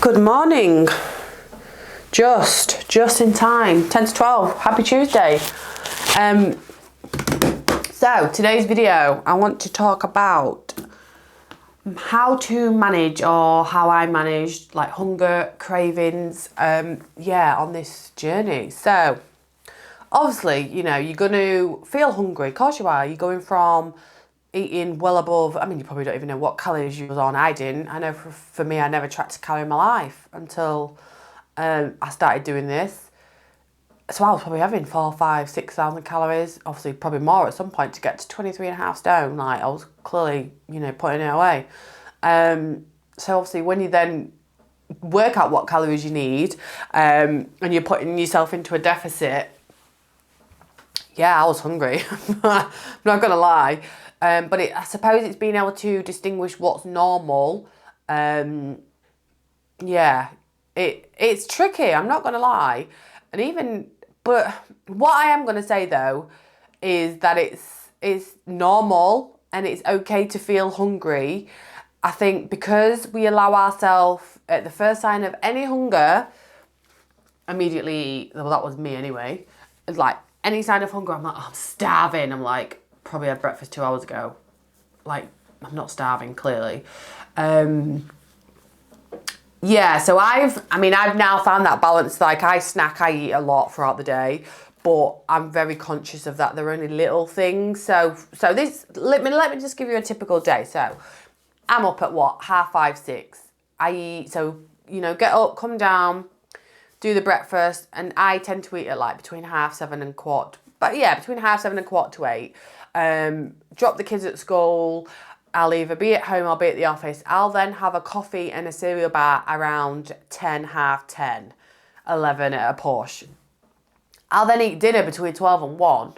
Good morning. Just in time. 10 to 12. Happy Tuesday. So today's video, I want to talk about how to manage, or how I managed, like, hunger, cravings, on this journey. So obviously, you know, you're going to feel hungry. Of course you are. You're going from eating well above, I mean, you probably don't even know what calories you was on. I didn't. I know for me, I never tracked a calorie in my life until I started doing this. So I was probably having 4,000, 5,000, 6,000 calories, obviously probably more at some point, to get to 23.5 stone. Like, I was clearly, you know, putting it away. So obviously when you then work out what calories you need, and you're putting yourself into a deficit, yeah, I was hungry. I'm not gonna lie. But I suppose it's being able to distinguish what's normal. It's tricky, I'm not gonna lie. But what I am gonna say though is that it's normal and it's okay to feel hungry. I think because we allow ourselves, at the first sign of any hunger, immediately eat. Well, that was me anyway. It's like any sign of hunger, I'm like, oh, I'm starving. I'm like, probably had breakfast 2 hours ago. Like, I'm not starving, clearly. So I've now found that balance. Like, I eat a lot throughout the day, but I'm very conscious of that. They're only little things. So let me just give you a typical day. So I'm up at 5:30, 6. I eat, so, you know, get up, come down, do the breakfast, and I tend to eat at like between 7:30 and between 7:30 and 7:45 to 8. Drop the kids at school. I'll either be at home or be at the office. I'll then have a coffee and a cereal bar around 10, 10:30, 11 at a push. I'll then eat dinner between 12 and 1.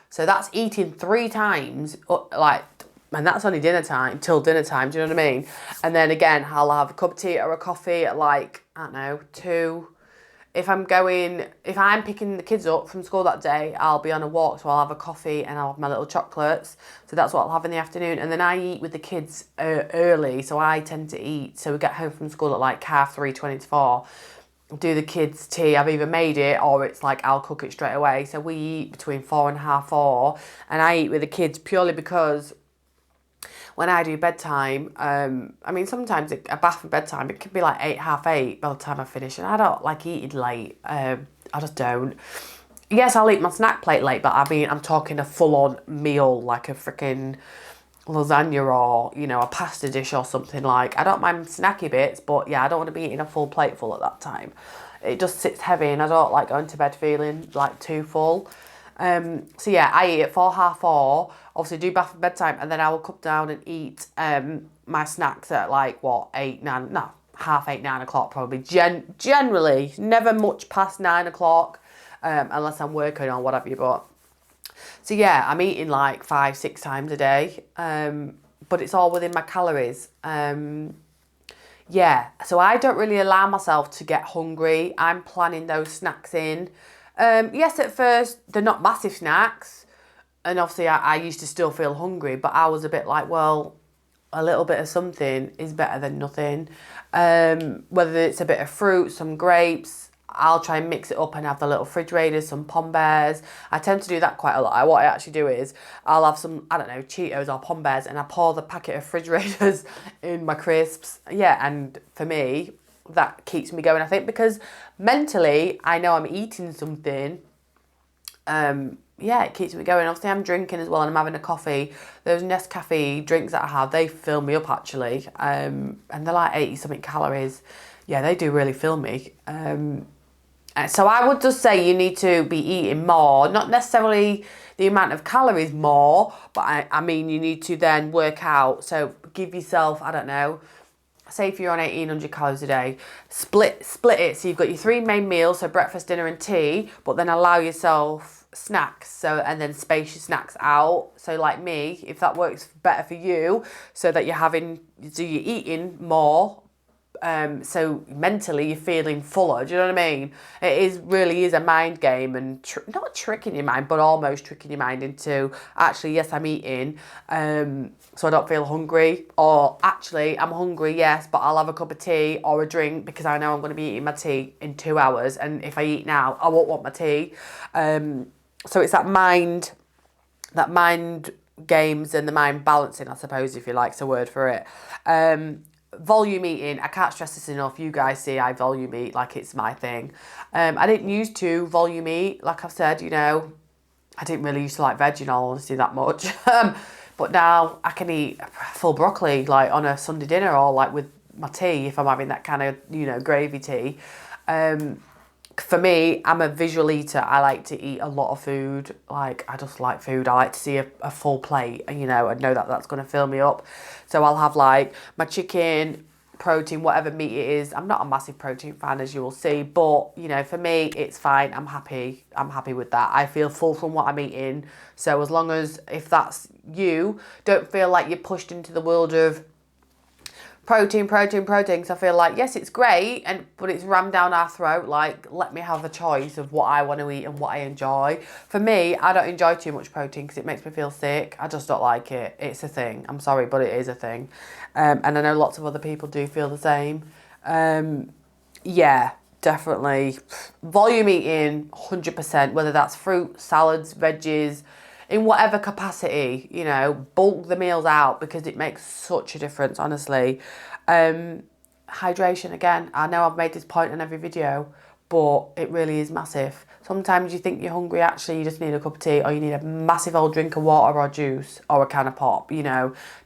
So that's eating 3 times, and that's only dinner time, till dinner time, do you know what I mean? And then again, I'll have a cup of tea or a coffee at 2. If I'm picking the kids up from school that day, I'll be on a walk, so I'll have a coffee and I'll have my little chocolates. So that's what I'll have in the afternoon. And then I eat with the kids early, so I tend to eat. So we get home from school at 3:20 to 4. Do the kids' tea. I've either made it or it's like I'll cook it straight away. So we eat between 4 and 4:30, and I eat with the kids purely because when I do bedtime, sometimes a bath for bedtime, it can be like 8, 8:30 by the time I finish, and I don't like eating late. I just don't. Yes, I'll eat my snack plate late, but I'm talking a full-on meal, like a freaking lasagna or, you know, a pasta dish or something. Like, I don't mind snacky bits, but yeah, I don't want to be eating a full plate full at that time. It just sits heavy, and I don't like going to bed feeling like too full. I eat at 4, 4:30, obviously do bath and bedtime, and then I will come down and eat my snacks at 8, 9, no, 8:30, 9 o'clock probably. Generally, never much past 9 o'clock, unless I'm working or whatever, but. So yeah, I'm eating 5, 6 times a day, but it's all within my calories. So I don't really allow myself to get hungry. I'm planning those snacks in. Yes, at first, they're not massive snacks. And obviously, I used to still feel hungry. But I was a bit like, well, a little bit of something is better than nothing. Whether it's a bit of fruit, some grapes, I'll try and mix it up and have the little refrigerators, some Pom Bears. I tend to do that quite a lot. What I actually do is I'll have some, I don't know, Cheetos or Pom Bears, and I pour the packet of refrigerators in my crisps. Yeah, and for me, that keeps me going, I think, because mentally I know I'm eating something. It keeps me going. Obviously, I'm drinking as well, and I'm having a coffee. Those Nescafe drinks that I have, they fill me up actually, and they're like 80 something calories. Yeah, they do really fill me. So I would just say you need to be eating more, not necessarily the amount of calories more, but I mean you need to then work out. So give yourself, I don't know, say if you're on 1,800 calories a day, split it. So you've got your 3 main meals, so breakfast, dinner and tea, but then allow yourself snacks. And then space your snacks out. So like me, if that works better for you, so that you're eating more So mentally you're feeling fuller. Do you know what I mean? Really is a mind game, and not tricking your mind, but almost tricking your mind into actually, yes, I'm eating, so I don't feel hungry, or actually I'm hungry, yes, but I'll have a cup of tea or a drink because I know I'm going to be eating my tea in 2 hours, and if I eat now, I won't want my tea. So it's that mind games and the mind balancing, I suppose, if you like, a word for it. Volume eating, I can't stress this enough. You guys see I volume eat like it's my thing. I didn't used to volume eat, like I've said, I didn't really used to like veg, in all honesty, that much. But now I can eat full broccoli like on a Sunday dinner, or like with my tea if I'm having that kind of, gravy tea. For me, I'm a visual eater. I like to eat a lot of food. Like, I just like food. I like to see a full plate, and I know that that's going to fill me up. So I'll have like my chicken, protein, whatever meat it is. I'm not a massive protein fan, as you will see, but for me, it's fine. I'm happy with that. I feel full from what I'm eating. So as long as, if that's you, don't feel like you're pushed into the world of protein. Because I feel like, yes, it's great, but it's rammed down our throat. Like, let me have a choice of what I want to eat and what I enjoy. For me, I don't enjoy too much protein because it makes me feel sick. I just don't like it. It's a thing. I'm sorry, but it is a thing. And I know lots of other people do feel the same. Yeah, definitely. Volume eating, 100%, whether that's fruit, salads, veggies, in whatever capacity, bulk the meals out, because it makes such a difference, honestly. Hydration, again, I know I've made this point in every video, but it really is massive. Sometimes you think you're hungry, actually you just need a cup of tea, or you need a massive old drink of water or juice or a can of pop,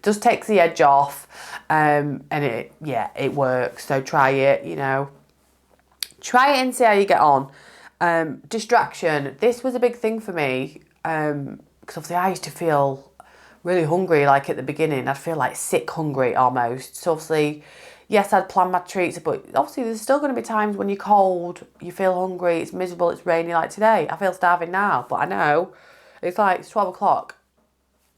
just takes the edge off, and it works. So try it, try it and see how you get on. Distraction, this was a big thing for me, because obviously I used to feel really hungry, like at the beginning. I'd feel like sick hungry almost. So obviously, yes, I'd plan my treats, but obviously there's still going to be times when you're cold, you feel hungry, it's miserable, it's rainy, like today. I feel starving now, but I know it's like 12 o'clock.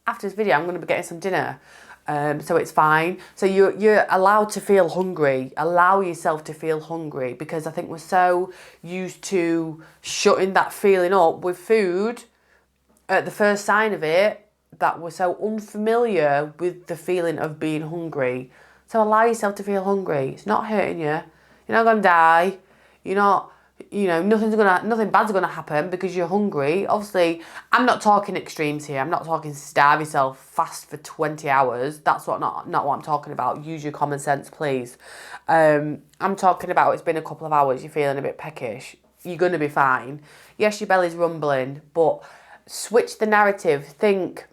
After this video, I'm going to be getting some dinner. So it's fine. So you're allowed to feel hungry. Allow yourself to feel hungry, because I think we're so used to shutting that feeling up with food at the first sign of it, that we're so unfamiliar with the feeling of being hungry. So allow yourself to feel hungry. It's not hurting you. You're not going to die. You're not, nothing bad's going to happen because you're hungry. Obviously, I'm not talking extremes here. I'm not talking starve yourself fast for 20 hours. That's not what I'm talking about. Use your common sense, please. I'm talking about, it's been a couple of hours, you're feeling a bit peckish. You're going to be fine. Yes, your belly's rumbling, but switch the narrative. Think,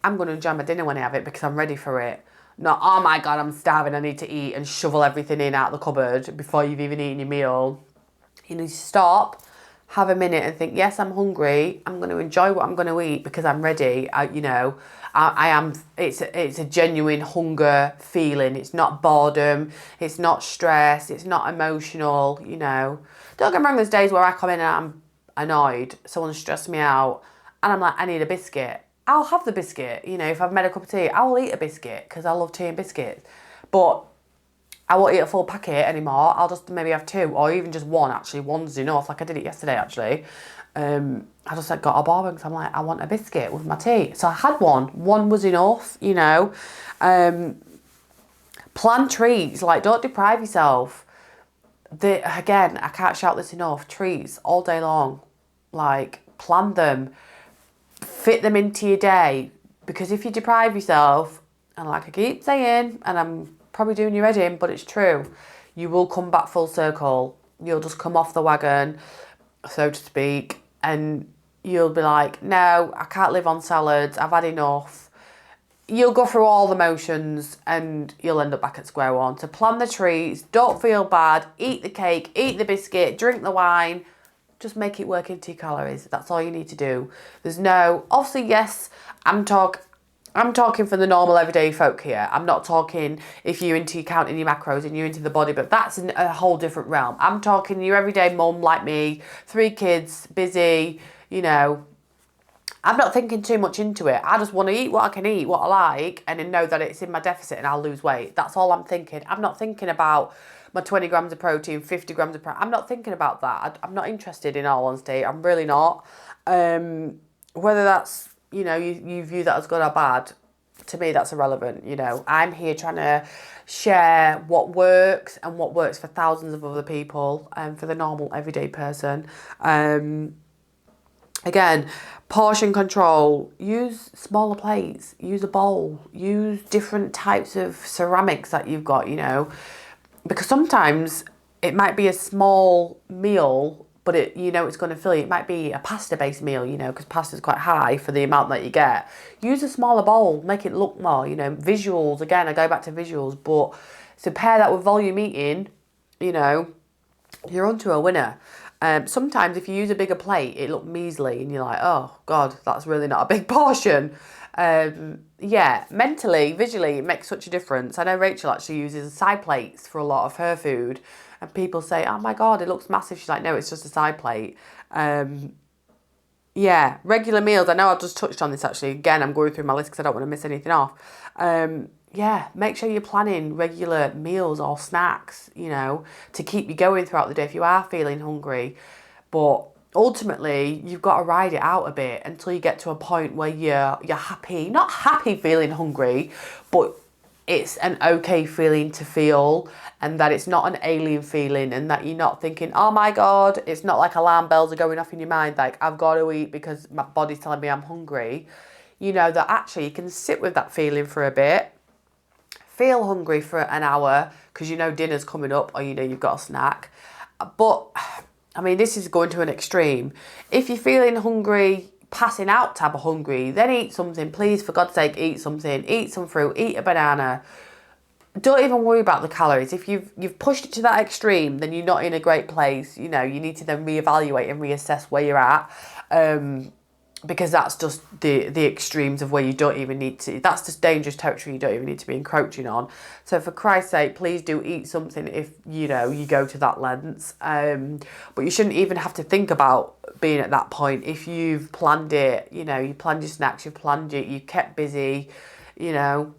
I'm going to enjoy my dinner when I have it because I'm ready for it. Not, oh my God, I'm starving, I need to eat, and shovel everything in out of the cupboard before you've even eaten your meal. You need to stop, have a minute and think, yes, I'm hungry. I'm going to enjoy what I'm going to eat because I'm ready. I am, it's a genuine hunger feeling. It's not boredom. It's not stress. It's not emotional, Don't get me wrong, there's days where I come in and I'm annoyed. Someone stressed me out. And I'm like, I need a biscuit. I'll have the biscuit. If I've made a cup of tea, I will eat a biscuit because I love tea and biscuits. But I won't eat a full packet anymore. I'll just maybe have 2, or even just 1, actually. 1's enough. Like I did it yesterday, actually. I just got a bourbon because I'm like, I want a biscuit with my tea. So I had 1. 1 was enough, Plan treats. Like, don't deprive yourself. Again, I can't shout this enough. Treats all day long. Like, plan them. Fit them into your day, because if you deprive yourself, and like I keep saying, and I'm probably doing your head in, but it's true, you will come back full circle. You'll just come off the wagon, so to speak, and you'll be like, no, I can't live on salads, I've had enough. You'll go through all the motions and you'll end up back at square one. So plan the treats, don't feel bad, eat the cake, eat the biscuit, drink the wine. Just make it work into your calories. That's all you need to do. There's no, obviously, yes, I'm talking for the normal everyday folk here. I'm not talking if you're into counting your macros and you're into the body, but that's in a whole different realm. I'm talking your everyday mum like me, 3 kids, busy, I'm not thinking too much into it. I just want to eat what I can eat, what I like, and then know that it's in my deficit and I'll lose weight. That's all I'm thinking. I'm not thinking about my 20 grams of protein, 50 grams of protein. I'm not thinking about that. I'm not interested, in all honesty. I'm really not. Whether that's, you know, you view that as good or bad, to me that's irrelevant. You know, I'm here trying to share what works and what works for thousands of other people and for the normal everyday person. Again, portion control, use smaller plates, use a bowl, use different types of ceramics that you've got, you know, because sometimes it might be a small meal, but it, you know, it's going to fill you. It might be a pasta-based meal, you know, because pasta's quite high for the amount that you get. Use a smaller bowl, make it look more, you know, visuals. Again, I go back to visuals, but to pair that with volume eating, you know, you're onto a winner. Sometimes if you use a bigger plate, it looks measly and you're like, oh God, that's really not a big portion. Yeah, mentally, visually, it makes such a difference. I know Rachel actually uses side plates for a lot of her food and people say, oh my God, it looks massive. She's like, no, it's just a side plate. Yeah, regular meals. I know I've just touched on this actually. Again, I'm going through my list because I don't want to miss anything off. Yeah, make sure you're planning regular meals or snacks, you know, to keep you going throughout the day if you are feeling hungry. But ultimately, you've got to ride it out a bit until you get to a point where you're happy, not happy feeling hungry, but it's an okay feeling to feel, and that it's not an alien feeling, and that you're not thinking, oh my God, it's not like alarm bells are going off in your mind, like I've got to eat because my body's telling me I'm hungry. You know, that actually you can sit with that feeling for a bit, feel hungry for an hour because you know dinner's coming up or you know you've got a snack. But I mean, this is going to an extreme. If you're feeling hungry, passing out type of hungry, then eat something. Please, for God's sake, eat something. Eat some fruit, eat a banana. Don't even worry about the calories. If you've pushed it to that extreme, then you're not in a great place. You know, you need to then reevaluate and reassess where you're at. Because that's just the extremes of where you don't even need to. That's just dangerous territory you don't even need to be encroaching on. So for Christ's sake, please do eat something if, you know, you go to that length. But you shouldn't even have to think about being at that point if you've planned it. You know, you planned your snacks, you've planned it, you kept busy, you know.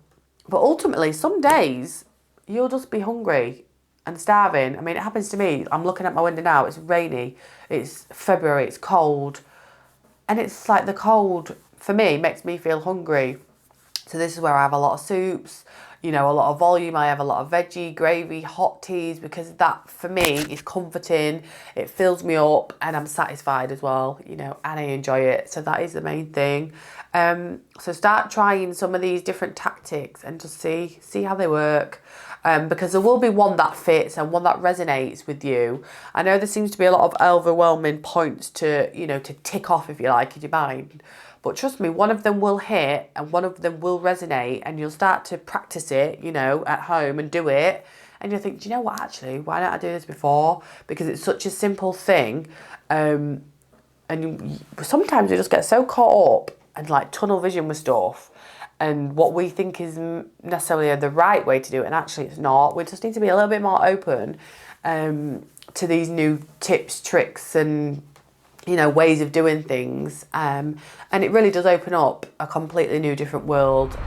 But ultimately, some days you'll just be hungry and starving. I mean, it happens to me. I'm looking at my window now. It's rainy. It's February. It's cold. And it's like the cold, for me, makes me feel hungry. So this is where I have a lot of soups, you know, a lot of volume. I have a lot of veggie, gravy, hot teas, because that, for me, is comforting. It fills me up and I'm satisfied as well, you know, and I enjoy it. So that is the main thing. So start trying some of these different tactics and just see how they work. Because there will be one that fits and one that resonates with you. I know there seems to be a lot of overwhelming points to, you know, to tick off, if you like, in your mind. But trust me, one of them will hit and one of them will resonate, and you'll start to practice it, you know, at home and do it. And you'll think, do you know what, actually, why didn't I do this before? Because it's such a simple thing. Sometimes you just get so caught up and like tunnel vision with stuff and what we think is necessarily the right way to do it, and actually it's not. We just need to be a little bit more open to these new tips, tricks, and, you know, ways of doing things. And it really does open up a completely new, different world.